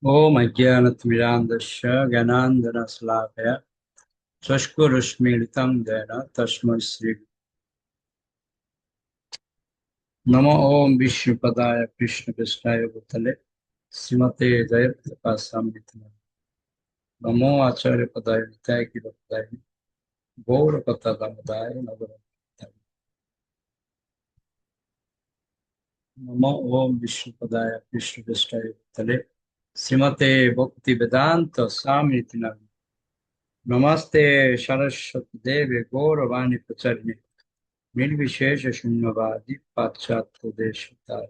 ओम अज्ञानतिमिरान्धस्य ज्ञानाञ्जनशलाकया चक्षुरुन्मीलितं येन तस्मै श्री नमो ओम विष्णुपदाय कृष्णकृष्णाय भूतले श्रीमते जयप्रकाशाय नमो आचार्यपदाय नित्याय गिरिपदाय गौरपदाय नमः। नमो ओम विष्णुपदाय कृष्णकृष्णाय भूतले श्रीमते भक्तिवेदांत स्वामी नमस्ते सरस्वती देवे गौरवाणी प्रचारिणे निर्विशेष शून्यवादी पाश्चात्य देशताय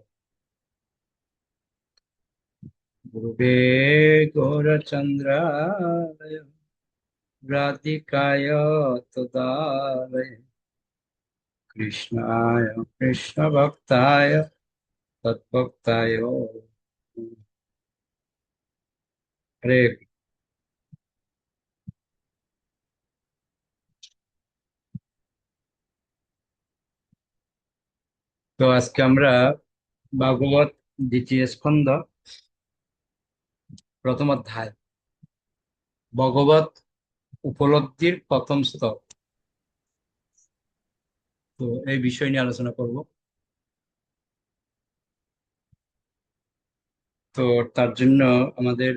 गुरुवे गौरचंद्राय राधिकाय तदालय कृष्णाय कृष्ण भक्ताय तद्भक्ताय हरे। তো আজকে আমরা ভাগবত দ্বিতীয় স্কন্ধ প্রথম অধ্যায় ভগবত উপলব্ধির প্রথম স্তর, তো এই বিষয় নিয়ে আলোচনা করব। তো তার জন্য আমাদের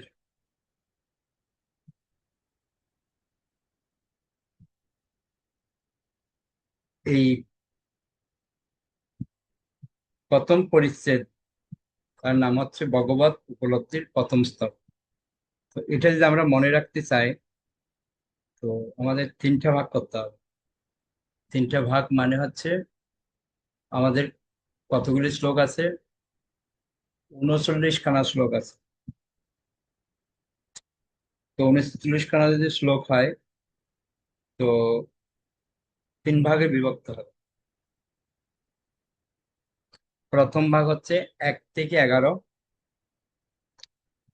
এই প্রথম পরিচ্ছেদ, তার নাম হচ্ছে ভগবত উপলব্ধির প্রথম স্তর। তো এটা যদি আমরা মনে রাখতে চাই, তো আমাদের তিনটা ভাগ করতে হবে। তিনটা ভাগ মানে হচ্ছে আমাদের কতগুলি শ্লোক আছে? 39 খানা শ্লোক আছে। তো 39 খানা যদি শ্লোক হয়, তো তিন ভাগে বিভক্ত হবে। প্রথম ভাগ হচ্ছে 1 থেকে 11,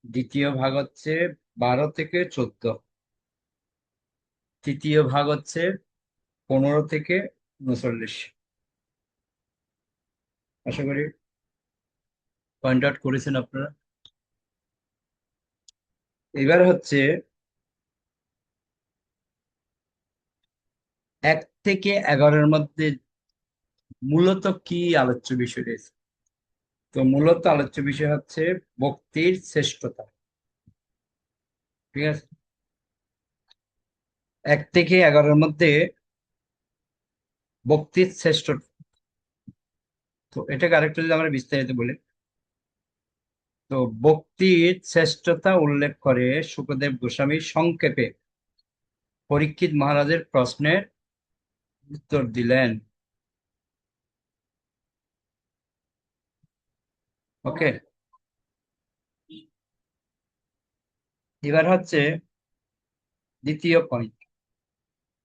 দ্বিতীয় ভাগ হচ্ছে 12 থেকে 14, তৃতীয় ভাগ হচ্ছে 15 থেকে 39। আশা করি পয়েন্ট আউট করেছেন আপনারা। এবার হচ্ছে 1 থেকে 11-এর মধ্যে মূলত কি আলোচ্য বিষয় রয়েছে? তো মূলত আলোচ্য বিষয় হচ্ছে ভক্তির শ্রেষ্ঠতা। ঠিক আছে, 1 থেকে 11-এর মধ্যে ভক্তির শ্রেষ্ঠতা। তো এটাকে আরেকটু যদি আমরা বিস্তারিত বলি, তো ভক্তির শ্রেষ্ঠতা উল্লেখ করে শুকদেব গোস্বামী সংক্ষেপে পরীক্ষিত মহারাজের প্রশ্নের উত্তর দিলেন। ওকে, এবার হচ্ছে দ্বিতীয় পয়েন্ট।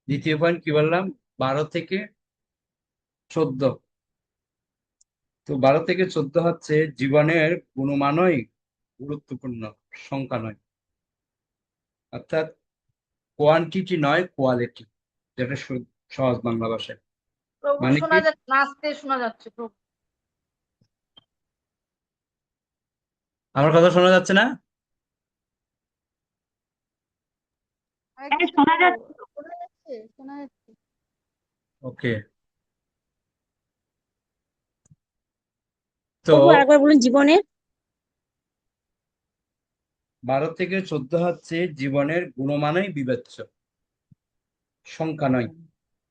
দ্বিতীয় পয়েন্ট কি বললাম? 12 থেকে 14। তো 12 থেকে 14 হচ্ছে জীবনের গুণমানই গুরুত্বপূর্ণ, সংখ্যা নয়। অর্থাৎ কোয়ান্টিটি নয়, কোয়ালিটি, যেটা সহজ বাংলা ভাষায়। প্রভু মানে কি? শোনা যাচ্ছে, নাচতে শোনা যাচ্ছে প্রভু। আমার কথা শোনা যাচ্ছে না? আরে কিছু শোনা যাচ্ছে, শোনা যাচ্ছে। ওকে, তো প্রভু আরেকবার বলুন জীবনের। 12 থেকে 14 হচ্ছে জীবনের গুণমানই বিবেচ্য, সংখ্যা নয়।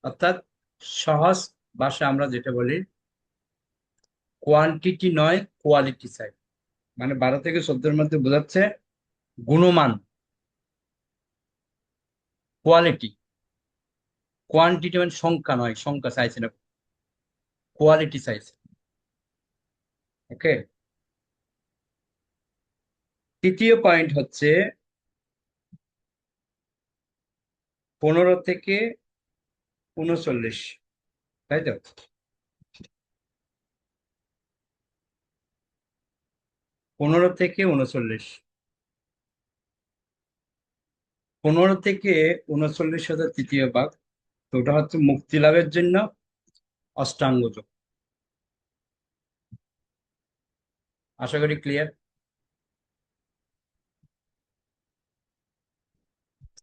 অর্থাৎ সহজ ভাষা আমরা যেটা বলি, কোয়ান্টিটি নয়, কোয়ালিটি চাই। মানে 12 থেকে 14-এর মধ্যে বোঝাচ্ছে গুণমান, কোয়ালিটি। কোয়ান্টিটি মানে সংখ্যা নয়, সংখ্যা চাইছে না, কোয়ালিটি চাইছে। ওকে, তৃতীয় পয়েন্ট হচ্ছে 15 থেকে 39, তাই তো? 15 থেকে 39, 15 থেকে 39 হচ্ছে তৃতীয় ভাগ। তো ওটা হচ্ছে মুক্তি লাভের জন্য অষ্টাঙ্গ যোগ। আশা করি ক্লিয়ার।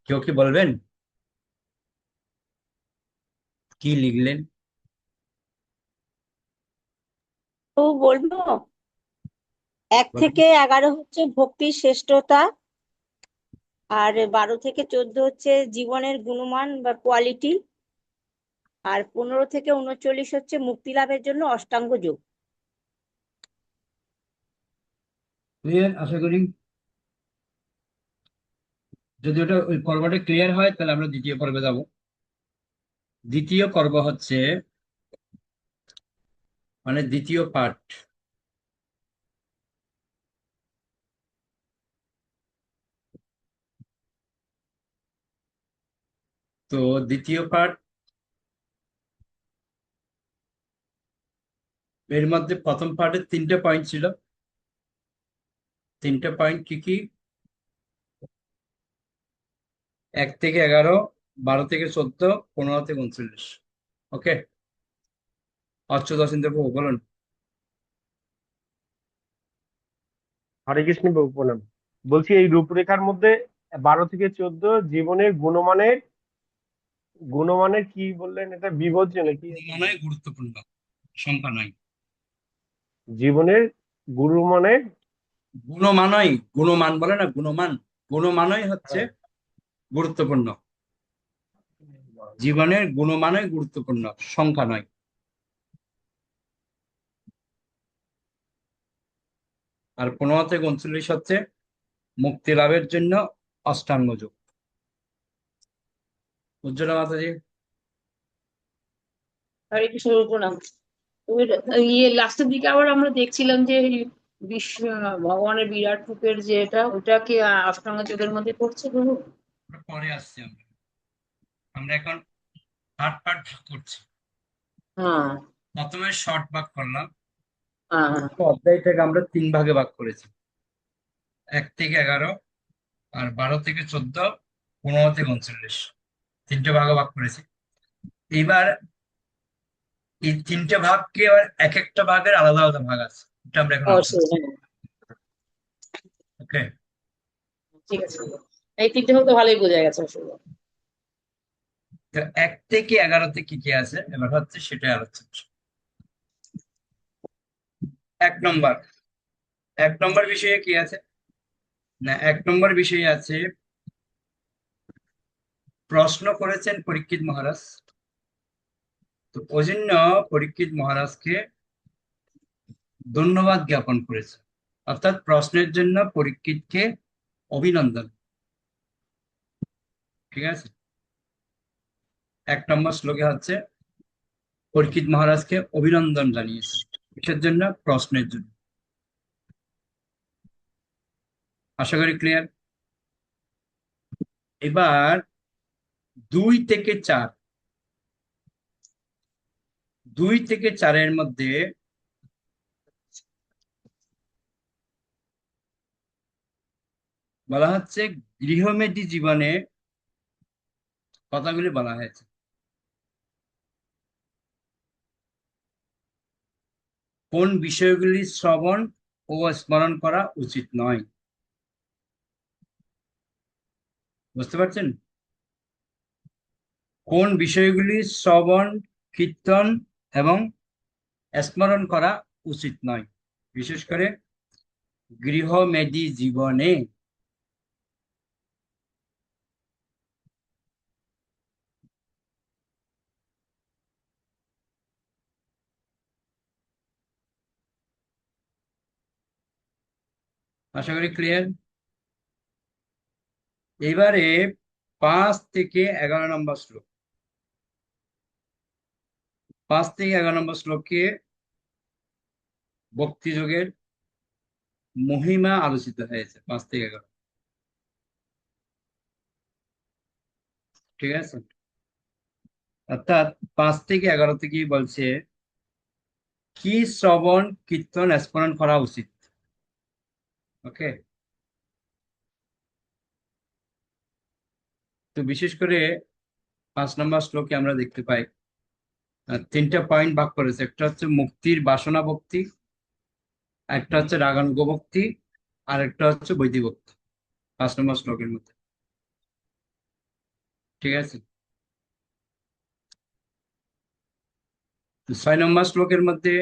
কেউ কি বলবেন কি লিখলেন? তো বলবো 1 থেকে 11 হচ্ছে ভক্তির শ্রেষ্ঠতা, আর 12 থেকে 14 হচ্ছে জীবনের গুণমান বা কোয়ালিটি, আর 15 থেকে 39 হচ্ছে মুক্তি লাভের জন্য অষ্টাঙ্গ যোগ। ক্লিয়ার আশা করি। যদি ওটা ওই পর্বটা ক্লিয়ার হয় তাহলে আমরা দ্বিতীয় পর্বে যাব। দ্বিতীয় পর্ব হচ্ছে মানে দ্বিতীয় পার্ট। তো দ্বিতীয় পার্ট এর মধ্যে প্রথম পার্টের 3টে পয়েন্ট ছিল। 3টে পয়েন্ট কি কি? 1 থেকে 11, 12 থেকে 14, 15 থেকে 39। ওকে, অচ্যুত প্রভু বলুন। হরে কৃষ্ণ বাবু, প্রণাম। বলছি এই রূপরেখার মধ্যে 12 থেকে 14 জীবনের গুণমানের গুণমানের কি বললেন, এটা বিভজ্য নাকি? গুণমানই গুরুত্বপূর্ণ, সংখ্যা নয়। জীবনের গুণমানের। গুণমানই, গুণমান বলে না, গুণমান। গুণমানই হচ্ছে হ্যাঁ। গুরুত্বপূর্ণ। জীবনের গুণমানই গুরুত্বপূর্ণ, সংখ্যা নয়। আর 15 থেকে 39 হচ্ছে মুক্তি লাভের জন্য অষ্টাঙ্গ যোগ। উজ্জ্বলা মাতাজি। হরে কৃষ্ণ প্রণাম। ওই লাস্টের দিকে আবার আমরা দেখছিলাম যে বিশ্ব ভগবানের বিরাট রূপের যে এটা ওটাকে অষ্টাঙ্গ যোগের মধ্যে পড়ছে প্রভু। আমরা পরে আসছি। আমরা আমরা এখন পার্ট পার্ট ভাগ করছি। হ্যাঁ প্রথমে শর্ট ভাগ করলাম। হ্যাঁ হ্যাঁ। অধ্যায়টাকে আমরা 3 ভাগে ভাগ করেছি। 1 থেকে 11, আর 12 থেকে 14, 15 থেকে 39, 3টে ভাগে ভাগ করেছি। এবার এই 3টে ভাগকে আবার এক একটা ভাগের আলাদা আলাদা ভাগ আছে, এটা আমরা এখন আলোচনা অবশ্যই করব। হ্যাঁ। ওকে। ঠিক আছে, এই 3টে ভাগ তো ভালোই বোঝা গেছে আসলে। তো 1 থেকে 11তে কি কি আছে এবার হচ্ছে সেটাই আলোচনা। 1 নম্বর, 1 নম্বর বিষয়ে কি আছে? না, 1 নম্বর বিষয়ে আছে, প্রশ্ন করেছেন পরীক্ষিত মহারাজ। তো ওই জন্য পরীক্ষিত মহারাজকে ধন্যবাদ জ্ঞাপন করেছে, অর্থাৎ প্রশ্নের জন্য পরীক্ষিতকে অভিনন্দন। ঠিক আছে। 1 নম্বর শ্লোকে হচ্ছে পরীক্ষিত মহারাজকে অভিনন্দন জানিয়েছে, কিসের জন্য? প্রশ্নের জন্য। আশা করি ক্লিয়ার। এবার 2 থেকে 4, 2 থেকে 4-এর মধ্যে বলা হচ্ছে গৃহমেধি জীবনে কথাগুলি বলা হয়েছে। কোন বিষয়গুলি শ্রবণ ও স্মরণ করা উচিত নয়, বুঝতে পারছেন? কোন বিষয়গুলি শ্রবণ, কীর্তন এবং স্মরণ করা উচিত নয়, বিশেষ করে গৃহমেধি জীবনে। আশা করি ক্লিয়ার। এবারে 5 থেকে 11 নম্বর শ্লোক। 5 থেকে 11 নম্বর শ্লোকে ভক্তি যোগের মহিমা আলোচিত হয়েছে। 5 থেকে 11, ঠিক আছে। অর্থাৎ 5 থেকে 11 থেকেই বলছে কি শ্রবণ, কীর্তন, স্মরণ করা উচিত। ওকে। তো বিশেষ করে 5 নম্বর শ্লোকে আমরা দেখতে পাই 3টে পয়েন্ট ভাগ করেছে। একটা হচ্ছে মুক্তির বাসনা ভক্তি, একটা হচ্ছে রাগানুগ ভক্তি, আর একটা হচ্ছে বৈদিক ভক্তি। 5 নম্বর শ্লোকের মধ্যে ঠিক আছে। তো 6 নম্বর শ্লোকের মধ্যে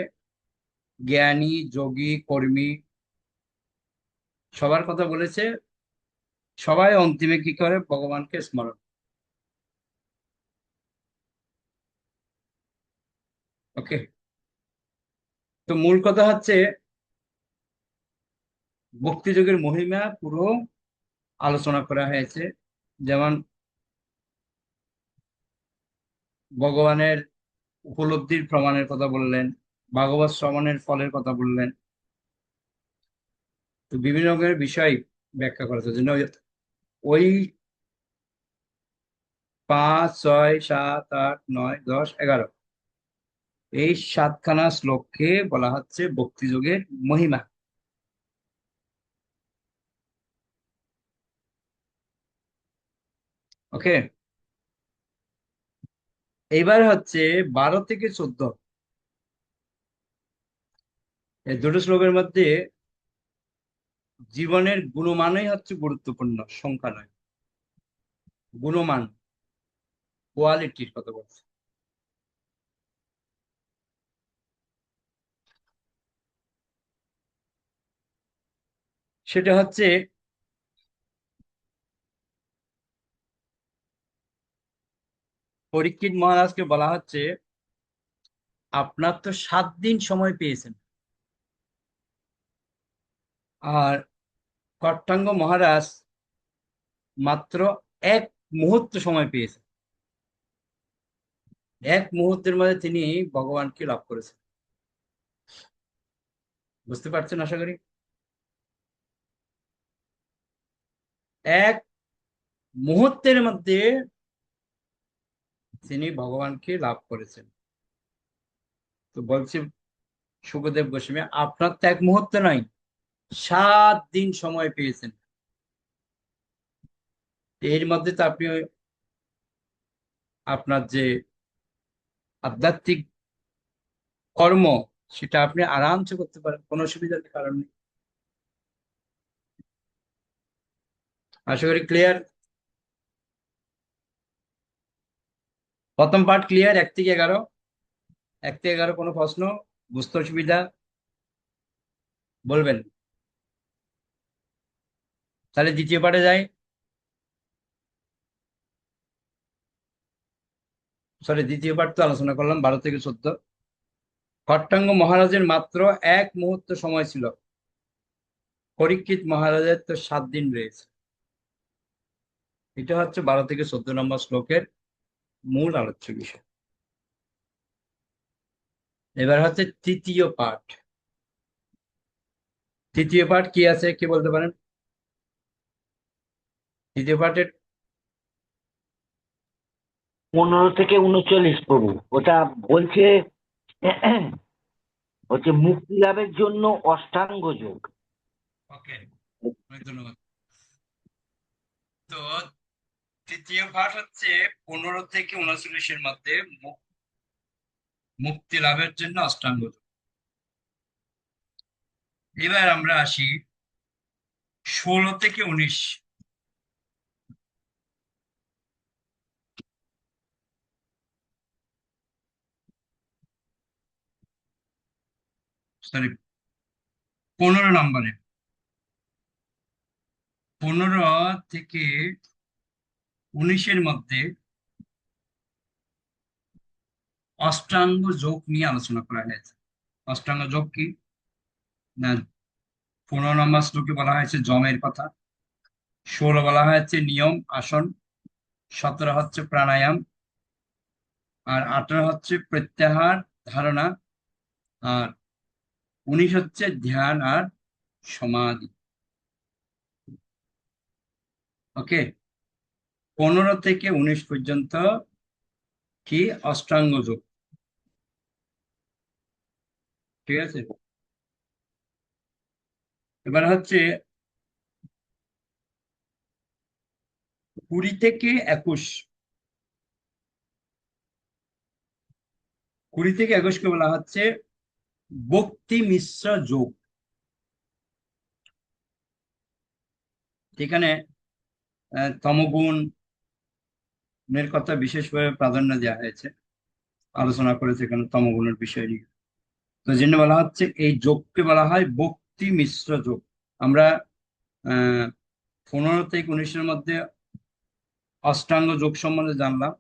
জ্ঞানী, যোগী, কর্মী সবার কথা বলেছে। সবাই অন্তিমে কি করে? ভগবানকে স্মরণ। ওকে। তো মূল কথা হচ্ছে ভক্তি যোগের মহিমা পুরো আলোচনা করা হয়েছে। যেমন ভগবানের উপলব্ধির প্রমাণের কথা বললেন, ভাগবত শ্রবণের ফলের কথা বললেন। তো বিভিন্ন রকমের বিষয় ব্যাখ্যা করার জন্য ওই 5, 6, 7, 8, 9, 10, 11 এই 7খানা শ্লোককে বলা হচ্ছে ভক্তি যোগের মহিমা। ওকে। এইবার হচ্ছে 12 থেকে 14 এই দুটো শ্লোকের মধ্যে জীবনের গুণমানই হচ্ছে গুরুত্বপূর্ণ, সংখ্যা নয়। গুণমান, কোয়ালিটির কথা বলছে। সেটা হচ্ছে পরীক্ষিত মহারাজকে বলা হচ্ছে আপনার তো 7 দিন সময় পেয়েছেন, আর কট্টাঙ্গ মহারাজ মাত্র 1 মুহূর্ত সময় পেয়েছেন। 1 মুহূর্তের মধ্যে তিনি ভগবানকে লাভ করেছেন। বুঝতে পারছেন আশা করি? 1 মুহূর্তের মধ্যে তিনি ভগবানকে লাভ করেছেন। তো বলছি সুখদেব গোস্বামী, আপনার তো 1 মুহূর্ত নয়, 7 দিন সময় পেয়েছেন। এর মধ্যে তো আপনি আপনার যে আধ্যাত্মিক কর্ম সেটা আপনি আরামসে করতে পারেন, কোনো অসুবিধার কারণ নেই। আশা করি ক্লিয়ার। প্রথম পার্ট ক্লিয়ার, 1 থেকে 11। 1 থেকে 11 কোনো প্রশ্ন, বুঝতে অসুবিধা বলবেন। তাহলে দ্বিতীয় পার্টে যাই। সরি, দ্বিতীয় পার্ট তো আলোচনা করলাম 12 থেকে 14। খট্টাঙ্গ মহারাজের মাত্র 1 মুহূর্ত সময় ছিল, পরীক্ষিত মহারাজের তো 7 দিন রয়েছে। এটা হচ্ছে 12 থেকে 14 নম্বর শ্লোকের মূল আলোচ্য বিষয়। এবার হচ্ছে তৃতীয় পাঠ। তৃতীয় পাঠ কি আছে, কি বলতে পারেন? তৃতীয় পাঠের 15 থেকে 39 প্রভু, ওটা বলছে হচ্ছে মুক্তি লাভের জন্য অষ্টাঙ্গ যোগ। ওকে, অনেক ধন্যবাদ। তো তৃতীয় পাঠ হচ্ছে 15 থেকে 39 মধ্যে মুক্তি লাভের জন্য অষ্টাঙ্গ যোগ। এবার আমরা আসি 16 থেকে 19। সরি, 15 নম্বরে। 15 থেকে 19 মধ্যে অষ্টাঙ্গ যোগ নিয়ে আলোচনা করা হয়েছে। অষ্টাঙ্গ যোগ কি না, 15 নম্বর শ্লোকে বলা হয়েছে যমের কথা, 16 বলা হয়েছে নিয়ম আসন, 17 হচ্ছে প্রাণায়াম, আর 18 হচ্ছে প্রত্যাহার ধারণা, আর 19 হচ্ছে ধ্যান আর সমাধি। ওকে। 15 থেকে 19 পর্যন্ত কি অষ্টাঙ্গ যোগ। ঠিক আছে। এবার হচ্ছে 20 থেকে 21। 20 থেকে 21কে বলা হচ্ছে ভক্তি মিশ্র যোগ। এখানে তমগুণ, গুণের কথা বিশেষভাবে প্রাধান্য দেওয়া হয়েছে, আলোচনা করেছে এখানে তমগুণের বিষয় নিয়ে। তো জন্য বলা হচ্ছে এই যোগকে বলা হয় ভক্তি মিশ্র যোগ। আমরা 15 থেকে 19-এর মধ্যে অষ্টাঙ্গ যোগ সম্বন্ধে জানলাম,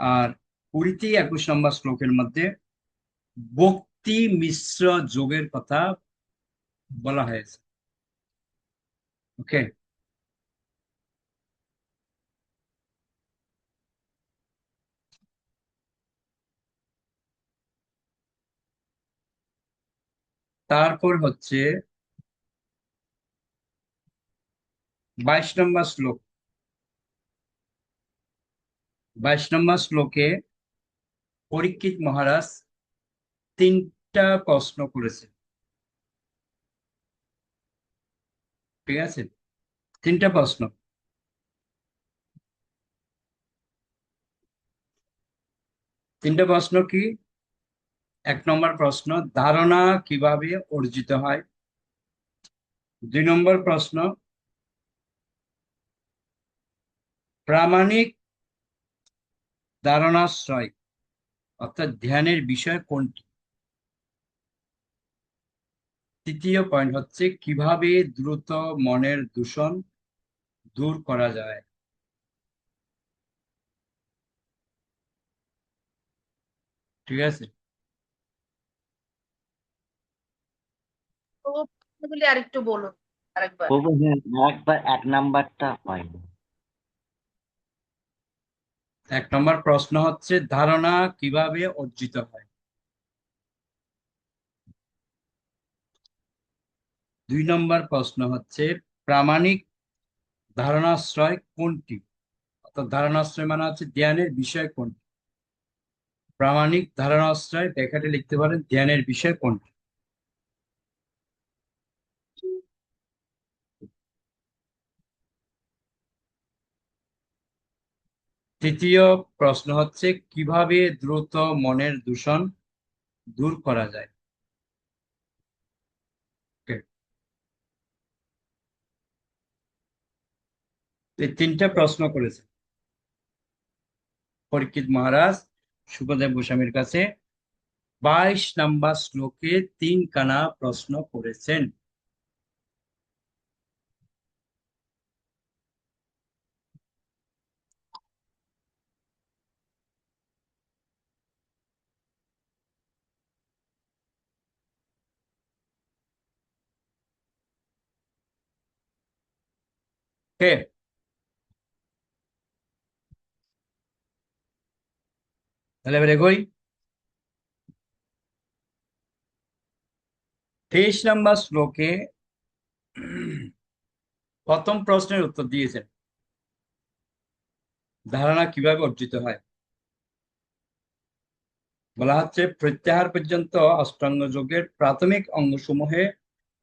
আর 20 থেকে 21 নম্বর শ্লোকের মধ্যে ভক্তি মিশ্র যোগের কথা বলা হয়েছে। ওকে, তারপর হচ্ছে 22 নম্বর শ্লোক। 22 নম্বর শ্লোকে পরীক্ষিত মহারাজ 3টা প্রশ্ন করেছে। ঠিক আছে, 3টা প্রশ্ন। 3টা প্রশ্ন কি? 1 নম্বর প্রশ্ন, ধারণা কিভাবে অর্জিত হয়? 2 নম্বর প্রশ্ন, প্রামাণিক ধারণাশ্রয় অর্থাৎ ধ্যানের বিষয় কোনটি? তৃতীয় পয়েন্ট হচ্ছে কিভাবে দ্রুত মনের দূষণ দূর করা যায়। ঠিক আছে, তো প্রশ্নগুলি আরেকটু বলো আরেকবার। প্রভু একবার 1 নাম্বারটা হয়নি। 1 নম্বর প্রশ্ন হচ্ছে ধারণা কিভাবে অর্জিত হয়। 2 নম্বর প্রশ্ন হচ্ছে প্রামাণিক ধারণাশ্রয় কোনটি, অর্থাৎ ধারণাশ্রয় মানে হচ্ছে ধ্যানের বিষয় কোনটি। প্রামাণিক ধারণাশ্রয় ব্যাখ্যাটা লিখতে পারেন ধ্যানের বিষয় কোনটি। তৃতীয় প্রশ্ন হচ্ছে কিভাবে দ্রুত মনের দূষণ দূর করা যায়। Okay, এই 3টা প্রশ্ন করেছে পরীক্ষিত মহারাজ শুকদেব গোস্বামীর কাছে। 22 নম্বর শ্লোকে 3খানা প্রশ্ন করেছেন। কে? তাহলে এবার এগোই। 23 নম্বর শ্লোকে প্রথম প্রশ্নের উত্তর দিয়েছেন ধারণা কিভাবে অর্জিত হয়। বলা হচ্ছে প্রত্যাহার পর্যন্ত অষ্টাঙ্গ যোগের প্রাথমিক অঙ্গসমূহে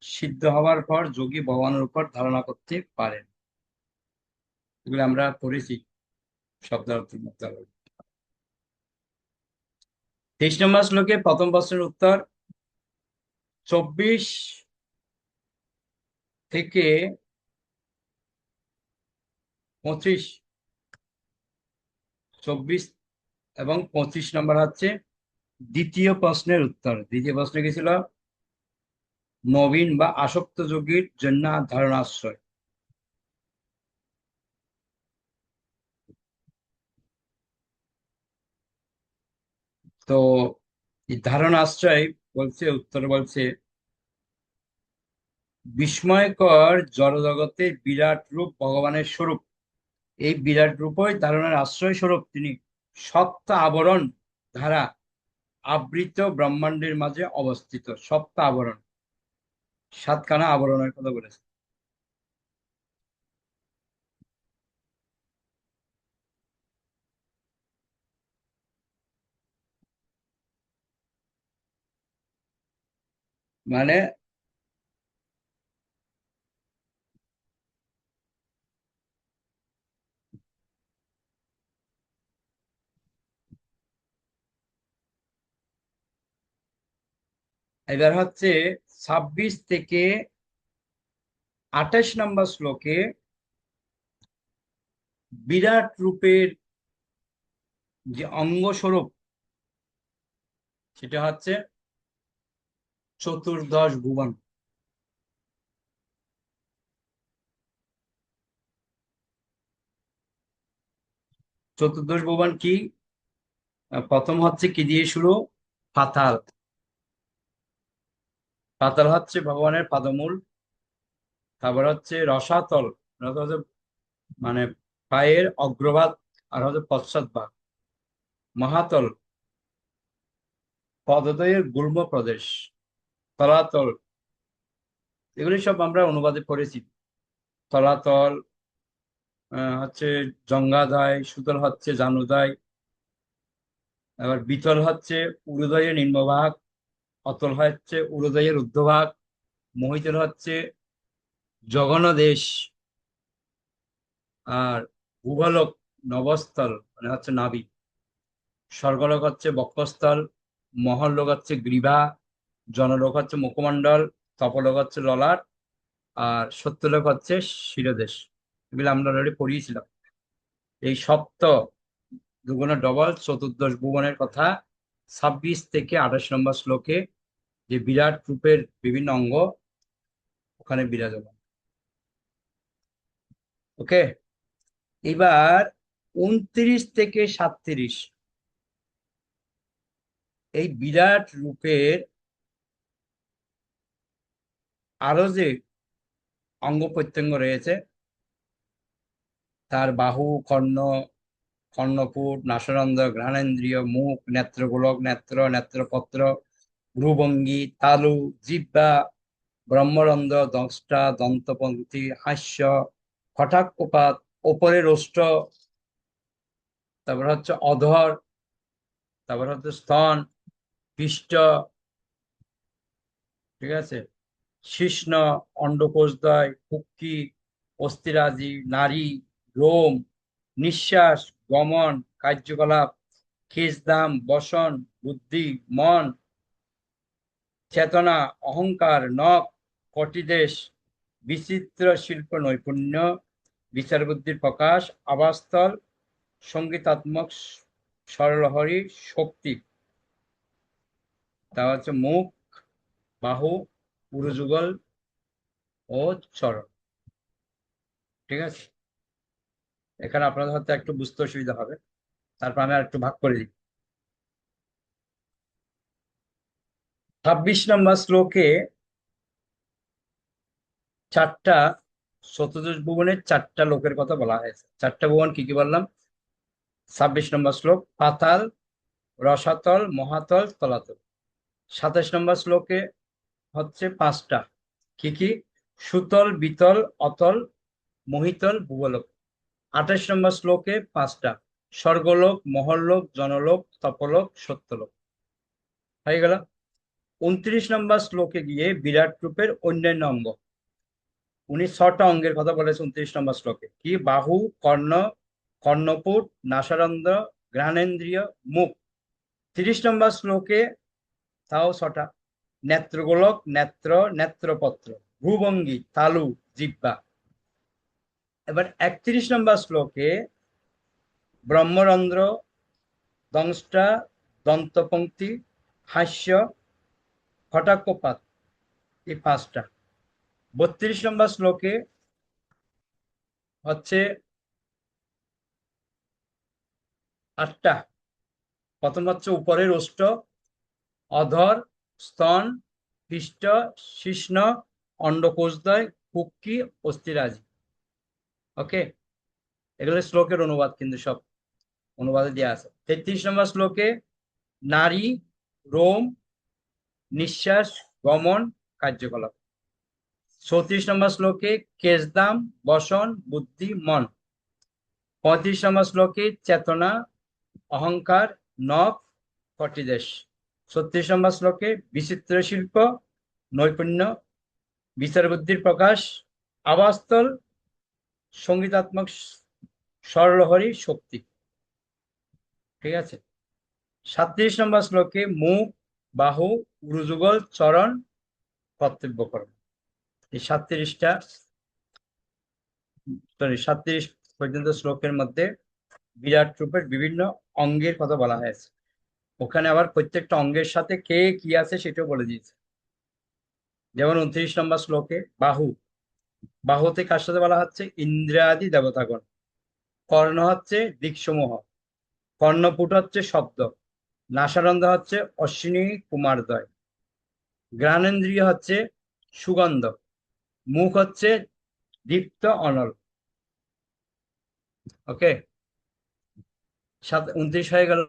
সিদ্ধ হওয়ার পর যোগী ভগবানের উপর ধারণা করতে পারেন। এগুলো আমরা পড়েছি শব্দার্থের মধ্যে। 23 নম্বর শ্লোকে প্রথম প্রশ্নের উত্তর 24 থেকে 25, 24 এবং 25 নম্বর হচ্ছে দ্বিতীয় প্রশ্নের উত্তর। দ্বিতীয় প্রশ্ন কি ছিল? নবীন বা আসক্ত যোগীর জন্য ধারণাশ্রয়। তো এই ধারণাশ্রয় বলছে, উত্তর বলছে বিস্ময়কর জড়জগতের বিরাট রূপ ভগবানের স্বরূপ। এই বিরাট রূপই ধারণার আশ্রয় স্বরূপ। তিনি সপ্ত আবরণ ধারা আবৃত ব্রহ্মাণ্ডের মাঝে অবস্থিত। সপ্ত আবরণ, 7খানা আবরণের কথা বলেছে। মানে এবার হচ্ছে 26 থেকে 28 নম্বর শ্লোকে বিরাট রূপের যে অঙ্গ স্বরূপ সেটা হচ্ছে চতুর্দশ ভুবন। চতুর্দশ ভুবন কি? প্রথম হচ্ছে কি দিয়ে শুরু? পাতাল। পাতাল হচ্ছে ভগবানের পাদমূল। তারপর হচ্ছে রসাতল, রসাতল হচ্ছে মানে পায়ের অগ্রভাগ আর হচ্ছে পশ্চাৎ। মহাতল পদদ্বয়ের গুল্ম প্রদেশ। তলাতল এগুলি সব আমরা অনুবাদে পড়েছি। তলাতল হচ্ছে জঙ্গাদয়, সুতল হচ্ছে জানুদয়, আবার বিতল হচ্ছে উরুদয়ের নিম্নভাগ, অতল হচ্ছে উরুদয়ের ঊর্ধ্বভাগ, মহিতল হচ্ছে জগনদেশ, আর ভূগোলক নবস্থল মানে হচ্ছে নাভি, স্বর্গলোক হচ্ছে বক্ষস্থল, মহরলোক হচ্ছে গ্রীবা, জনলোক হচ্ছে মুখমণ্ডল, তপলোক হচ্ছে ললাট, আর সত্যলোক হচ্ছে শিরদেশ। এগুলো আমরা অলরেডি পড়িয়েছিলাম। এই সপ্ত দুগুণ ডবল চতুর্দশ ভুবনের কথা 26 থেকে 28 নম্বর শ্লোকে যে বিরাট রূপের বিভিন্ন অঙ্গ ওখানে বিরাজমান। ওকে, এবার 29 থেকে 37 এই বিরাট রূপের আরো যে অঙ্গ প্রত্যঙ্গ রয়েছে, তার বাহু, কর্ণ, কর্ণপুট, নাসারন্ধ্র, ঘ্রাণেন্দ্রিয়, মুখ, নেত্রগোলক, নেত্র, নেত্রপত্র, ভ্রুভঙ্গি, তালু, জিহ্বা, ব্রহ্মরন্ধ্র, দংষ্টা, দন্তপঙ্ক্তি, হাস্য, কটাক্ষপাত, ওপরের ওষ্ঠ, তারপর হচ্ছে অধর, তারপর হচ্ছে স্তন, পৃষ্ঠ, ঠিক আছে, শিশ্ন, অন্ডকোষদ্বয়, কুক্ষি, অস্থিরাজি, নারী, রোম, নিঃশ্বাস, গমন, কার্যকলাপ, খেজদাম, বসন, বুদ্ধি, মন, চেতনা, অহংকার, নখ, কটিদেশ, বিচিত্র শিল্প নৈপুণ্য, বিচার বুদ্ধির প্রকাশ, আবাসস্থল, সঙ্গীতাত্মক সরলহরি, শক্তি। তা হচ্ছে মুখ, বাহু, উরুযুগল ও চরণ। ঠিক আছে, এখানে আপনাদের হয়তো একটু বুঝতে অসুবিধা হবে, তারপর আমি আর একটু ভাগ করে দিই। 26 নম্বর শ্লোকে চারটা চতুর্দশ ভুবনের চারটা লোকের কথা বলা হয়েছে। চারটা ভুবন কি কি বললাম? 26 নম্বর শ্লোক পাতাল, রসাতল, মহাতল, তলাতল। 27 নম্বর শ্লোকে হচ্ছে পাঁচটা, কি কি? সুতল, বিতল, অতল, মহিতল, ভূগোলক। 28 নম্বর শ্লোকে পাঁচটা, স্বর্গলোক, মহরলোক, জনলোক, তপলোক, সত্যলোক। হয়ে গেল। 29 নম্বর শ্লোকে গিয়ে বিরাট রূপের অন্যান্য অঙ্গ, উনি 6টা অঙ্গের কথা বলেছে 29 নম্বর শ্লোকে। কি? বাহু, কর্ণ, কর্ণপুট, নাসারন্ধ্র, ঘ্রাণেন্দ্রিয়, মুখ। 30 নম্বর শ্লোকে তাও 6টা, নেত্রগোলক, নেত্র, নেত্রপত্র, ভ্রুভঙ্গি, তালু, জিহ্বা। এবার 31 নম্বর শ্লোকে ব্রহ্মরন্ধ্র, দংষ্টা, দন্তপঙ্ক্তি, হাস্য, কটাক্ষপাত, এই পাঁচটা। 32 নম্বর শ্লোকে হচ্ছে 8টা। প্রথম হচ্ছে উপরের ওষ্ঠ, অধর, স্তন, পৃষ্ঠ, শিশ্ন, অন্ডকোষদ্বয়, কুক্ষি, অস্থিরাজি। ওকে, এগুলো শ্লোকের অনুবাদ, কিন্তু সব অনুবাদে দেওয়া আছে। 33 নম্বর শ্লোকে নারী, রোম, নিঃশ্বাস, গমন, কার্যকলাপ। 34 নম্বর শ্লোকে কেশদাম, বসন, বুদ্ধি, মন। 35 নম্বর শ্লোকে চেতনা, অহংকার, নখ, কটিদেশ। 36 নম্বর শ্লোকে বিচিত্র শিল্প নৈপুণ্য, বিচার বুদ্ধির প্রকাশ, আবাসস্থল, সঙ্গীতাত্মক সরলহরি, শক্তি। ঠিক আছে। 37 নম্বর শ্লোকে মুখ, বাহু, উরুযুগল, চরণ, কর্তব্য কর্ম। এই 37 পর্যন্ত শ্লোকের মধ্যে বিরাট রূপের বিভিন্ন অঙ্গের কথা বলা হয়েছে। ওখানে আবার প্রত্যেকটা অঙ্গের সাথে কে কি আছে সেটাও বলে দিয়েছে। যেমন 29 নম্বর শ্লোকে বাহু, বাহুতে কার সাথে বলা হচ্ছে? ইন্দ্রাদি দেবতাগণ। কর্ণ হচ্ছে দিকসমূহ, কর্ণপুট হচ্ছে শব্দ, নাসারন্ধ্র হচ্ছে অশ্বিনী কুমারদ্বয়, ঘ্রাণেন্দ্রিয় হচ্ছে সুগন্ধ, মুখ হচ্ছে দীপ্ত অনল। ওকে, 29 হয়ে গেল।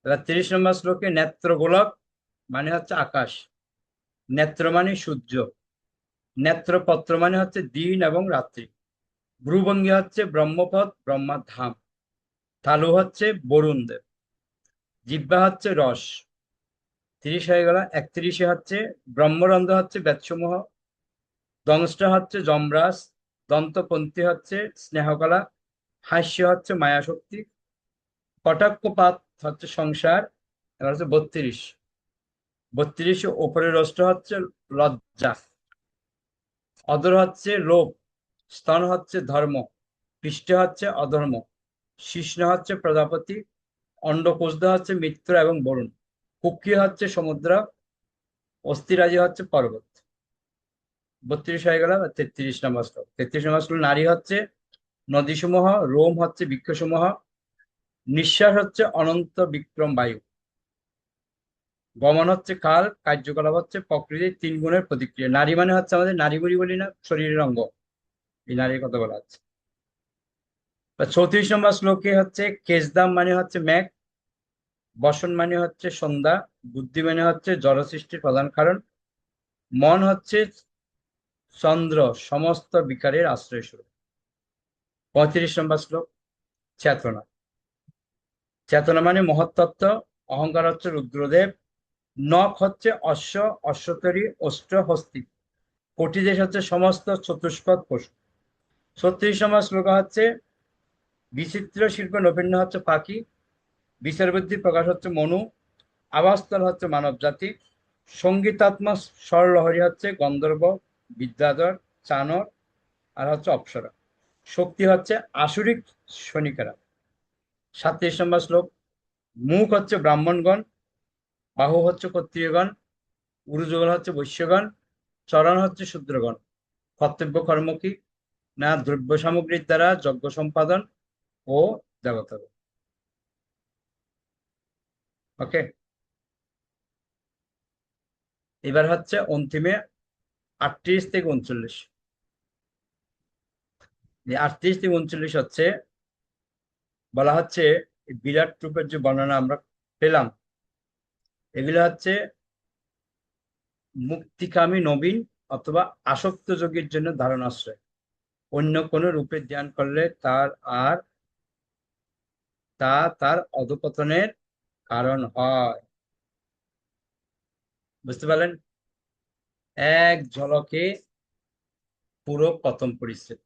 এবার 30 নম্বর শ্লোকে নেত্র গোলক মানে হচ্ছে আকাশ, নেত্র মানে সূর্য, নেত্রপত্র মানে হচ্ছে দিন এবং রাত্রি, ভ্রুভঙ্গি হচ্ছে ব্রহ্মপদ ব্রহ্মার ধাম, তালু হচ্ছে বরুণ দেব, জিহ্বা হচ্ছে রস। 30 হয়ে গেল। 31 হচ্ছে ব্রহ্মরন্ধ্র হচ্ছে বেদসমূহ, দংষ্ট হচ্ছে যমরাজ, দন্তপন্থী হচ্ছে স্নেহকলা, হাস্য হচ্ছে মায়াশক্তি, কটাক্ষপাত হচ্ছে সংসার। এবার হচ্ছে 32, 32 ওপরের রষ্ট হচ্ছে লজ্জা, অধর হচ্ছে লোভ, স্তন হচ্ছে ধর্ম, পৃষ্ঠ হচ্ছে অধর্ম, শিশ্ন হচ্ছে প্রজাপতি, অন্ডকোষদা হচ্ছে মিত্র এবং বরুণ, কুক্ষি হচ্ছে সমুদ্র, অস্থিরাজি হচ্ছে পর্বত। 32 হয়ে গেল। 33 নম্বর শ্লোক। 33 নম্বর শ্লোক নারী হচ্ছে নদীসমূহ, রোম হচ্ছে বৃক্ষসমূহ, নিঃশ্বাস হচ্ছে অনন্ত বিক্রম বায়ু, গমন হচ্ছে কাল, কার্যকলাপ হচ্ছে প্রকৃতির 3 গুণের প্রতিক্রিয়া। নারী মানে হচ্ছে আমাদের নারী বুড়ি বলি না, শরীরের অঙ্গ, এই নারীর কথা বলা হচ্ছে। 34 নম্বর শ্লোকে হচ্ছে কেশদাম মানে হচ্ছে মেঘ, বসন মানে হচ্ছে সন্ধ্যা, বুদ্ধি মানে হচ্ছে জড় সৃষ্টির প্রধান কারণ, মন হচ্ছে চন্দ্র সমস্ত বিকারের আশ্রয়স্বরূপ। 35 নম্বর শ্লোক চেতনা, চেতনা মানে মহত্তত্ত্ব, অহংকার হচ্ছে রুদ্রদেব, নখ হচ্ছে অশ্ব, অশ্বতরী, অষ্ট হস্তি, কটিদেশ হচ্ছে সমস্ত চতুষ্পদ পশু। 36 নম্বর শ্লোক হচ্ছে বিচিত্র শিল্প নভিন্ন হচ্ছে পাখি, বিচার বুদ্ধি প্রকাশ হচ্ছে মনু, আবাসস্থল হচ্ছে মানব জাতি, সঙ্গীতাত্মা স্বরলহরী হচ্ছে গন্ধর্ব, বিদ্যাধর, চানর আর হচ্ছে অপ্সরা, শক্তি হচ্ছে আসুরিক সৈনিকেরা। 37 নম্বর শ্লোক মুখ হচ্ছে ব্রাহ্মণগণ, বাহু হচ্ছে ক্ষত্রিয়গণ, উরুযুগল হচ্ছে বৈশ্যগণ, চরণ হচ্ছে শূদ্রগণ, কর্তব্য কর্ম কি না? দ্রব্য সামগ্রীর দ্বারা যজ্ঞ সম্পাদন ও দেবতাগণ। ওকে, এবার হচ্ছে অন্তিমে 38 থেকে 39। 38 থেকে 39 হচ্ছে বলা হচ্ছে বিরাট রূপের যে বর্ণনা আমরা পেলাম, এগুলো হচ্ছে মুক্তিকামী নবীন অথবা আসক্ত যোগীর জন্য ধারণাশ্রয়। অন্য কোন রূপে ধ্যান করলে তার অধঃপতনের কারণ হয়। বুঝতে পারলেন? এক ঝলকে পুরো প্রথম পরিচ্ছেদ।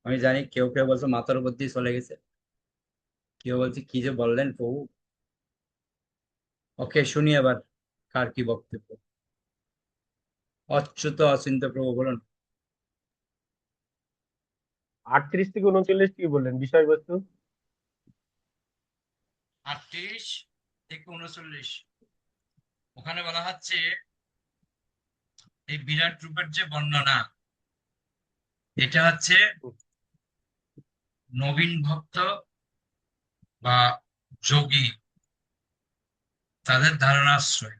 আমি জানি কেউ কেউ বলছে মাথার উপর দিয়ে চলে গেছে, কেউ বলছে কি যে বললেন প্রভু। ওকে, শুনি এবার কার কি বক্তব্য। অচ্যুত অচিন্ত প্রভু বলুন। 38 থেকে 39 কি বললেন বিষয়বস্তু? 38 থেকে 39 ওখানে বলা হচ্ছে এই বিরাট রূপের যে বর্ণনা, এটা হচ্ছে নবীন ভক্ত বা যোগী তাদের ধারণাশ্রয়।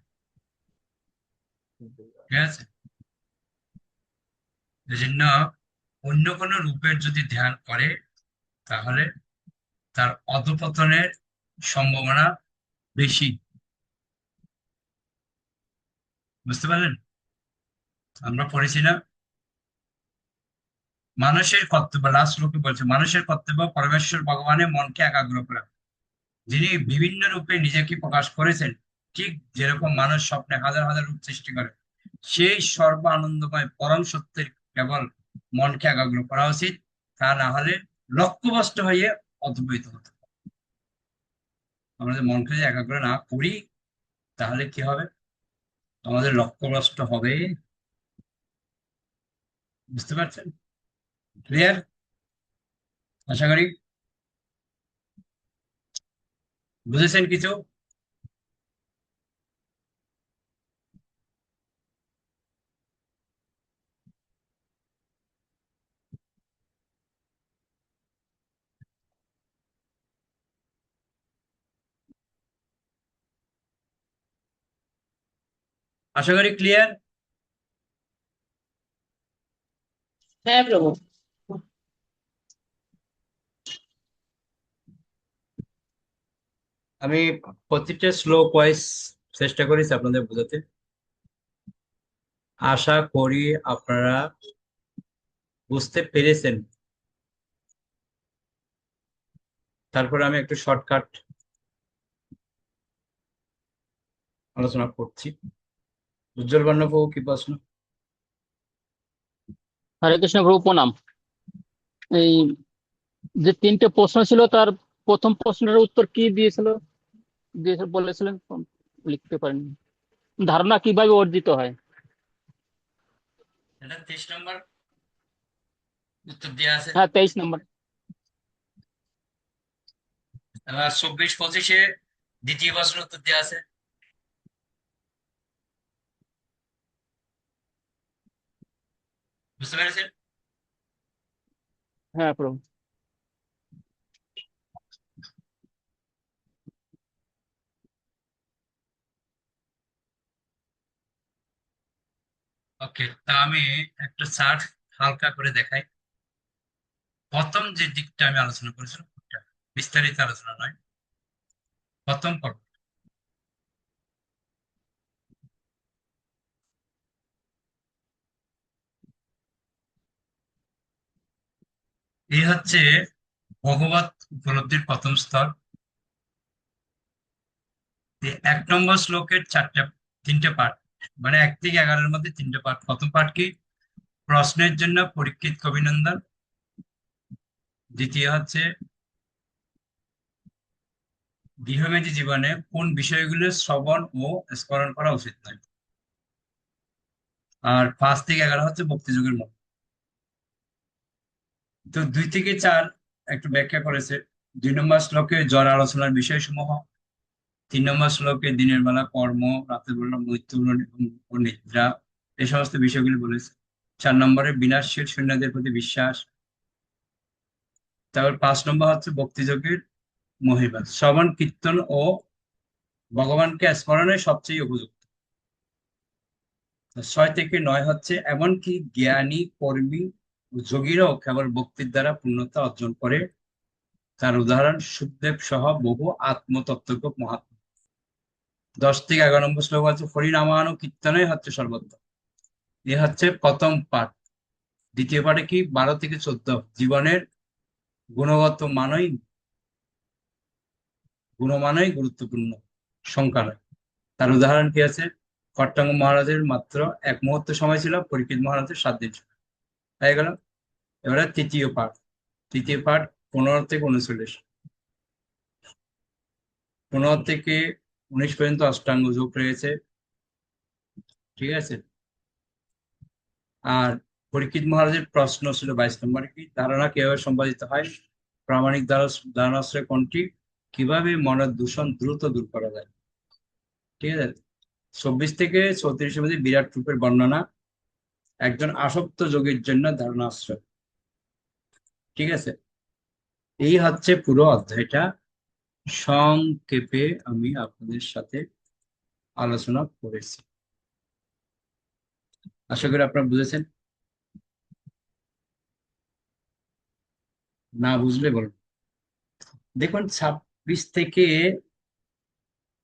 ঠিক আছে, এই জন্য অন্য কোনো রূপের যদি ধ্যান করে তাহলে তার অধঃপতনের সম্ভাবনা বেশি। বুঝতে পারলেন? আমরা পড়েছি না, মানুষের কর্তব্য, লাস্ট শ্লোকে বলছে মানুষের কর্তব্য পরমেশ্বর ভগবানের মনকে একাগ্র করা, যিনি বিভিন্ন রূপে নিজেকে প্রকাশ করেছেন। ঠিক যেরকম মানুষ স্বপ্নে হাজার হাজার রূপ সৃষ্টি করে, সেই সর্ব আনন্দময় পরম সত্যের কেবল মনকে একাগ্র করা উচিত। তা না হলে লক্ষ্যভ্রষ্ট হয়ে অদ্বৈত হতে পারে। আমরা যদি মনকে যদি একাগ্র না করি তাহলে কি হবে? আমাদের লক্ষ্যভ্রষ্ট হবে। বুঝতে পারছেন? ক্লিয়ার? আশা করি। বুঝেছেন কিছু? আশা করি ক্লিয়ার। হ্যাঁ প্রভু। আমি প্রতিটা শ্লোক ওয়াইজ চেষ্টা করেছি আপনাদের বোঝাতে। আশা করি আপনারা বুঝতে পেরেছেন। তারপরে আমি একটু শর্টকাট আলোচনা করছি। উজ্জ্বল বর্ণপ্রভু কি প্রশ্ন? হরে কৃষ্ণ প্রভু প্রণাম। এই যে তিনটে প্রশ্ন ছিল তার প্রথম প্রশ্নের উত্তর কি দিয়েছিল বলেছিলেন, লিখতে পারেননি। ধারণা কিভাবে অর্জিত হয়? এটা 23 নম্বর উত্তর দেওয়া আছে। হ্যাঁ, 23 নম্বর। আবার 24-25-এ দ্বিতীয় প্রশ্নের উত্তর দেওয়া আছে। বুঝতে পেরেছেন? হ্যাঁ প্রভু। ওকে, তা আমি একটা চার্ট হালকা করে দেখাই। প্রথম যে দিকটা আমি আলোচনা করেছিলাম ওটা বিস্তারিত আলোচনা নয়, প্রথম পর্ব। এই হচ্ছে ভগবত উপলব্ধির প্রথম স্তর। এই 1 নম্বর শ্লোকের তিনটে পার্ট, মানে 1 থেকে 11-এর মধ্যে তিনটে পার্ট। প্রথম পার্ট কি? প্রশ্নের জন্য পরীক্ষিত অভিনন্দন। দ্বিতীয় হচ্ছে দীর্ঘমেয়াদী জীবনে কোন বিষয়গুলো শ্রবণ ও স্মরণ করা উচিত নয়। আর 5 থেকে 11 হচ্ছে ভক্তি যুগের মত। তো 2 থেকে 4 একটু ব্যাখ্যা করেছে। 2 নম্বর শ্লোকে জ্বর আলোচনার বিষয়সমূহ। 3 নম্বর শ্লোকে দিনের বেলা কর্ম, রাতের বেলা মৃত্যু ও নিদ্রা, এই সমস্ত বিষয়গুলি বলেছে। 4 নম্বরে বিনাশশীল শূন্যদের প্রতি বিশ্বাস। তারপর 5 নম্বর হচ্ছে ভক্তিযোগের মহিমা, শ্রবণ কীর্তন ও ভগবানকে স্মরণে সবচেয়ে উপযুক্ত। 6 থেকে 9 হচ্ছে এমনকি জ্ঞানী কর্মী ও যোগীরাও কেবল ভক্তির দ্বারা পূর্ণতা অর্জন করে। তার উদাহরণ সুখদেব সহ বহু আত্মতত্ত্বজ্ঞ মহাত্মা। 10 থেকে 11 নম্বর শ্লোক আছে হরিনামানু কীর্তনই হচ্ছে সর্বোত্তম। এ হচ্ছে প্রথম পাঠ। দ্বিতীয় পাঠে কি 12 থেকে 14 জীবনের গুণগত গুণমানই গুরুত্বপূর্ণ, সংখ্যা নয়। তার উদাহরণ কি আছে? কট্টাঙ্গ মহারাজের মাত্র 1 মুহূর্ত সময় ছিল, পরীক্ষিত মহারাজের 7 দিন সময়। তাই গেল। এবারে তৃতীয় পাঠ। তৃতীয় পাঠ 15 থেকে 39। 15 থেকে 19 পর্যন্ত অষ্টাঙ্গ যোগ রয়েছে। ঠিক আছে। আর পরীক্ষিত মহারাজের প্রশ্ন ছিল 22 নম্বরে কি ধারণা কিভাবে সম্পাদিত হয়, প্রামাণিক ধারণাশ্রয় কোনটি, কিভাবে মনের দূষণ দ্রুত দূর করা যায়। ঠিক আছে। 24 থেকে 34-এর মধ্যে বিরাট রূপের বর্ণনা, একজন আসক্ত যোগীর জন্য ধারণাশ্রয়। ঠিক আছে। এই হচ্ছে পুরো অধ্যায়টা সংক্ষেপে আমি আপনাদের সাথে আলোচনা করেছি। আশা করি আপনারা বুঝেছেন। না বুঝলে বলুন। দেখুন 26 থেকে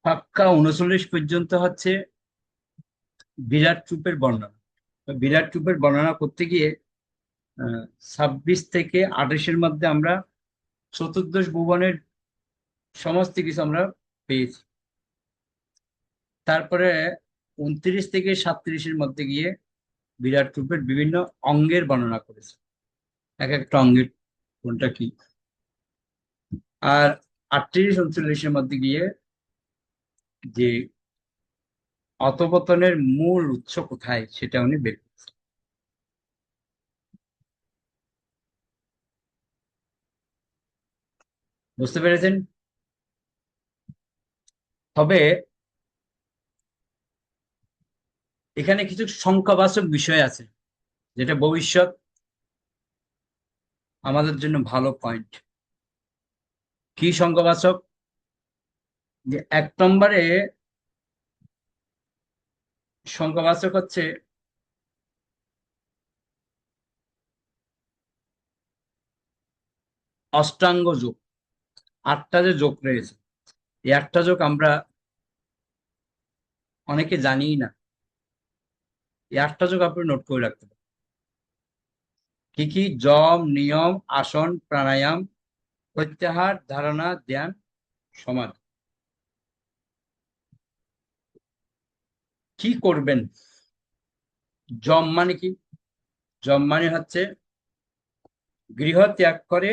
পাক্কা 39 পর্যন্ত হচ্ছে বিরাট রূপের বর্ণনা। বিরাট রূপের বর্ণনা করতে গিয়ে 26 থেকে 28-এর মধ্যে আমরা চতুর্দশ ভুবনের সমস্ত কিছু আমরা পেয়েছি। তারপরে 29 থেকে 37-এর মধ্যে গিয়ে বিরাট রূপের বিভিন্ন অঙ্গের বর্ণনা করেছে, এক একটা অঙ্গের কোনটা কি। আর 38-39-এর মধ্যে গিয়ে যে অধঃপতনের মূল উৎস কোথায় সেটা উনি বের করেছেন। বুঝতে পেরেছেন? তবে এখানে কিছু সংখ্যাবাচক বিষয় আছে যেটা ভবিষ্যৎ আমাদের জন্য ভালো পয়েন্ট। কি সংখ্যাবাচক? যে 1 নম্বরে সংখ্যাবাচক হচ্ছে অষ্টাঙ্গ যোগ। 8টা যে যোগ রয়েছে, এই 8টা যোগ আমরা অনেকে জানিই না। এই 8টা যোগ আপনি নোট করে রাখতে পারেন। কি কি? যম, নিয়ম, আসন, প্রাণায়াম, প্রত্যাহার, ধারণা, ধ্যান, সমাধি। কি করবেন? যম মানে কি? যম মানে হচ্ছে গৃহ ত্যাগ করে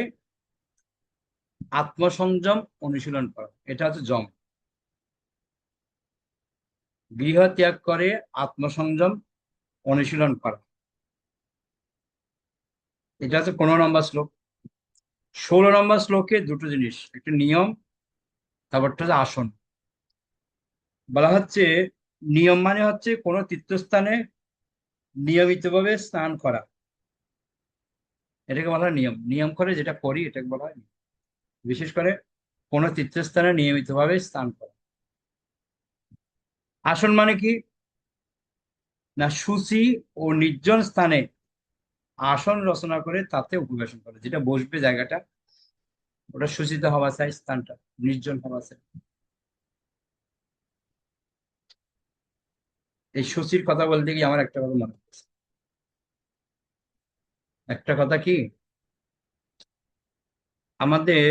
আত্মসংযম অনুশীলন করা, এটা হচ্ছে যম। গৃহ ত্যাগ করে আত্মসংযম অনুশীলন করা, এটা হচ্ছে 15 নম্বর শ্লোক। 16 নম্বর শ্লোকে দুটো জিনিস, একটা নিয়ম, তারপরটা হচ্ছে আসন। বলা হচ্ছে নিয়ম মানে হচ্ছে কোনো তীর্থস্থানে নিয়মিতভাবে স্নান করা, এটাকে বলা হয় নিয়ম। নিয়ম করে যেটা করি এটাকে বলা হয় নিয়ম। বিশেষ করে কোনো তীর্থস্থানে নিয়মিতভাবে স্নান করা। আসন মানে কি? না, শুচি ও নির্জন স্থানে আসন রচনা করে তাতে উপবেশন করে, যেটা বসবে জায়গাটা ওটা শুচিত হওয়া চাই, স্থানটা নির্জন হওয়া চাই। এই শুচির কথা বলতে গিয়ে আমার একটা কথা মনে পড়ছে। একটা কথা কি, আমাদের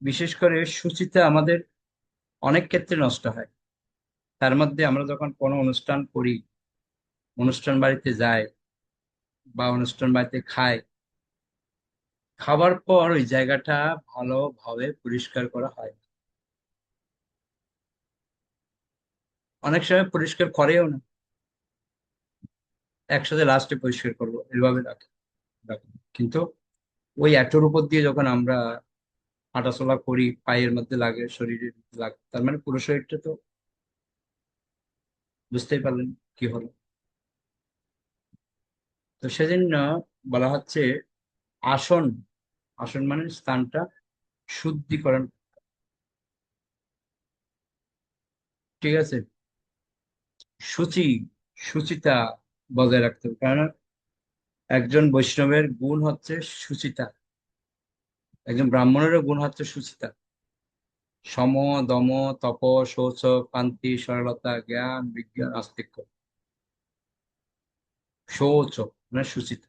বিশেষ করে শুচিতা আমাদের অনেক ক্ষেত্রে নষ্ট হয়। তার মধ্যে আমরা যখন কোনো অনুষ্ঠান করি, অনুষ্ঠান বাড়িতে যাই বা অনুষ্ঠান বাড়িতে খাই, খাবার পর ওই জায়গাটা ভালোভাবে পরিষ্কার করা হয় না। অনেক সময় পরিষ্কার করেও না, একসাথে লাস্টে পরিষ্কার করবো এভাবে রাখে রাখে। কিন্তু ওই এঁটোর উপর দিয়ে যখন আমরা হাঁটাচলা করি, পায়ের মধ্যে লাগে, শরীরের মধ্যে লাগে, তার মানে পুরো শরীরটা তো, বুঝতেই পারলেন কি হলো। তো সেজন্য বলা হচ্ছে আসন, আসন মানে স্থানটা শুদ্ধিকরণ, ঠিক আছে? শুচি, শুচিতা বজায় রাখতে হবে, কারণ একজন বৈষ্ণবের গুণ হচ্ছে শুচিতা, একজন ব্রাহ্মণেরও গুণ হচ্ছে শুচিতা। সম, দম, তপ, শৌচ, কান্তি, সরলতা, জ্ঞান, বিজ্ঞান, আস্তিক্য। শৌচ মানে শুচিতা।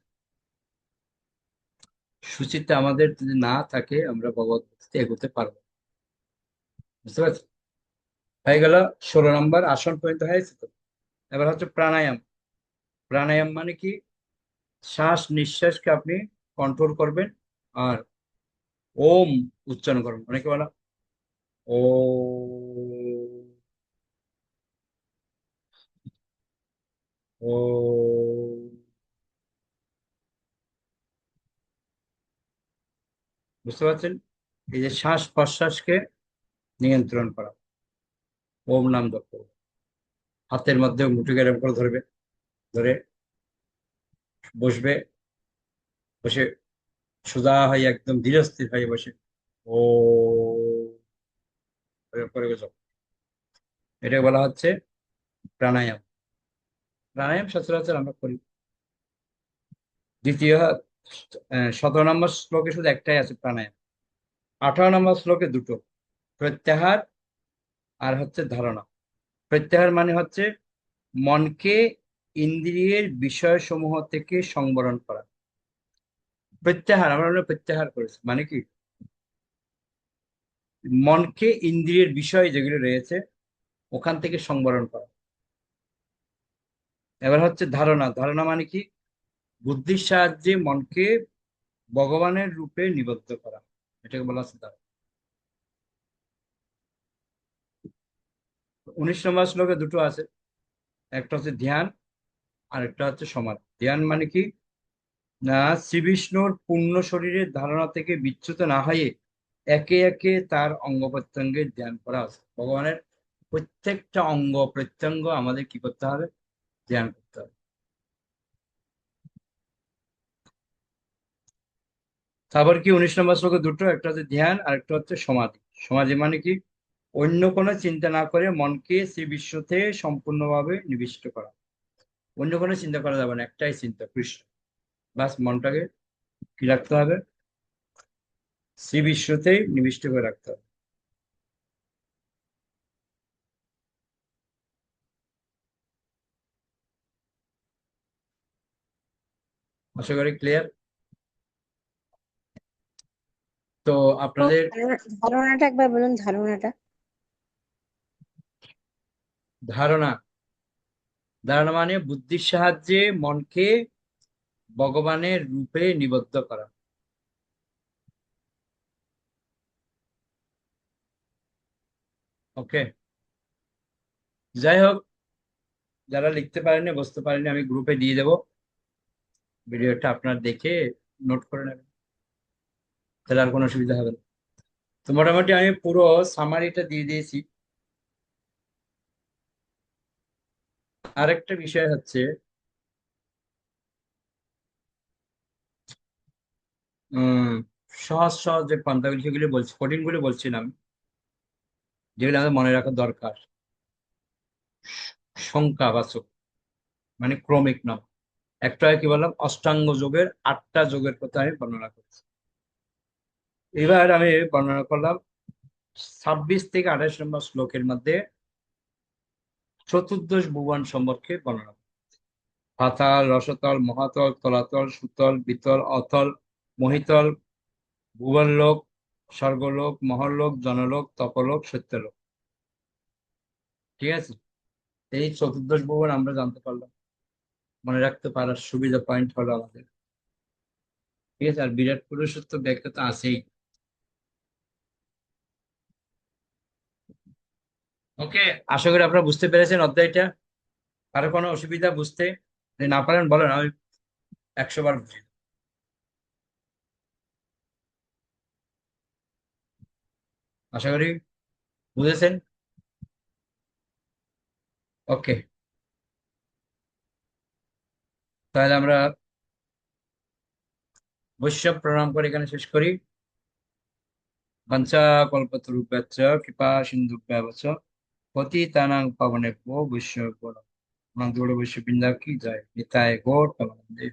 শুচিতা আমাদের যদি না থাকে আমরা ভগবত ভক্তিতে এগোতে পারবো না। বুঝতে পারছি? হয়ে গেল 16 নম্বর, আসন পর্যন্ত হয়েছে তো। এবার হচ্ছে প্রাণায়াম। প্রাণায়াম মানে কি? শ্বাস নিঃশ্বাসকে আপনি কন্ট্রোল করবেন আর ওম উচ্চারণ করবেন। অনেকে বলা ও, ও, বুঝতে পারছেন? এই যে শ্বাস প্রশ্বাসকে নিয়ন্ত্রণ করা, ওম নাম জপ করবে। হাতের মধ্যে মুঠি এরকম করে ধরবে, ধরে বসবে, বসে সোজা হয়ে একদম ধীরস্থির হয়ে বসে ও করে জপ। এটা বলা হচ্ছে প্রাণায়াম। প্রাণায়াম সচরাচর আমরা করি। দ্বিতীয় 17 নম্বর শ্লোকে শুধু একটাই আছে প্রাণায়াম। 18 নম্বর শ্লোকে দুটো, প্রত্যাহার আর হচ্ছে ধারণা। প্রত্যাহার মানে হচ্ছে মনকে ইন্দ্রিয়ের বিষয়সমূহ থেকে সংবরণ করা। প্রত্যাহার, আমরা প্রত্যাহার করেছি মানে কি? মনকে ইন্দ্রিয়ের বিষয় যেগুলো রয়েছে ওখান থেকে সংবরণ করা। এবার হচ্ছে ধারণা। ধারণা মানে কি? বুদ্ধির সাহায্যে মনকে ভগবানের রূপে নিবদ্ধ করা, এটাকে বলা হচ্ছে ধারণা। 19 নম্বর শ্লোকে দুটো আছে, একটা হচ্ছে ধ্যান আর একটা হচ্ছে সমাধি। ধ্যান মানে কি? না, শ্রী বিষ্ণুর পূর্ণ শরীরের ধারণা থেকে বিচ্যুত না হয়ে একে একে তার অঙ্গ প্রত্যঙ্গের ধ্যান করা আছে। ভগবানের প্রত্যেকটা অঙ্গ প্রত্যঙ্গ আমাদের কি করতে হবে? ধ্যান করতে হবে। তারপর কি 19 নম্বর শ্লোকে দুটো, একটা হচ্ছে ধ্যান আর একটা হচ্ছে সমাধি। সমাধি মানে কি? অন্য কোনো চিন্তা না করে মনকে শ্রী বিশ্বতে সম্পূর্ণভাবে নিবিষ্ট করা। অন্য কোনো চিন্তা করা যাবে না, একটাই চিন্তা, কৃষ্ণ। বাস মনটাকে কি রাখতে হবে? শ্রী বিশ্বতেই নিবিষ্ট করে রাখতে হবে। আশা করি ক্লিয়ার। তো আপনাদের ধারণাটা একবার বলুন, ধারণাটা। ধারণা, ধারণা মানে বুদ্ধির সাহায্যে মনকে ভগবানের রূপে নিবদ্ধ করা। ওকে, যাই হোক, যারা লিখতে পারেনি বুঝতে পারেনি আমি গ্রুপে দিয়ে দেবো, ভিডিওটা আপনার দেখে নোট করে নেবেন, তাহলে আর কোনো অসুবিধা হবে না। তো মোটামুটি আমি পুরো সামারিটা দিয়ে দিয়েছি। আরেকটা বিষয় হচ্ছে উম সহজ সহজ যে পন্থাগুলি সেগুলি বলছি, কঠিন গুলো বলছিলাম, যেগুলো আমাদের মনে রাখা দরকার। সংখ্যাবাচক মানে ক্রমিক নাম। একটা কি বললাম, অষ্টাঙ্গ যোগের 8টা যোগের কথা আমি বর্ণনা করছি। এবার আমি বর্ণনা করলাম 26 থেকে 28 নম্বর শ্লোকের মধ্যে চতুর্দশ ভুবন সম্পর্কে বর্ণনা। পাতাল, রসতল, মহাতল, তলাতল, সুতল, বিতল, অতল, মহিতল, ভুবনলোক, স্বর্গলোক, মহরলোক, জনলোক, তপলোক, সত্যলোক। ঠিক আছে, এই চতুর্দশ ভুবন আমরা জানতে পারলাম। মনে রাখতে পারার সুবিধা পয়েন্ট হলো আমাদের, ঠিক আছে। আর বিরাট পুরুষত্ব ব্যাখ্যা তো আছেই। ওকে, আশা করি আপনারা বুঝতে পেরেছেন অধ্যায়টা। কারো কোনো অসুবিধা বুঝতে? যদি না পারেন বলেন, আমি 100 বার বুঝি। আশা করি বুঝেছেন। ওকে, তাহলে আমরা বৈষ্ণব প্রণাম করে এখানে শেষ করি। বাঞ্ছা কল্পতরুভ্যশ্চ কৃপা সিন্ধুভ্যেব চ পতিতানাং পাবনেভ্যো বৈষ্ণবেভ্যো নমঃ। বৈষ্ণব বৃন্দা কি জয়, নিতাই গৌর প্রেমানন্দে।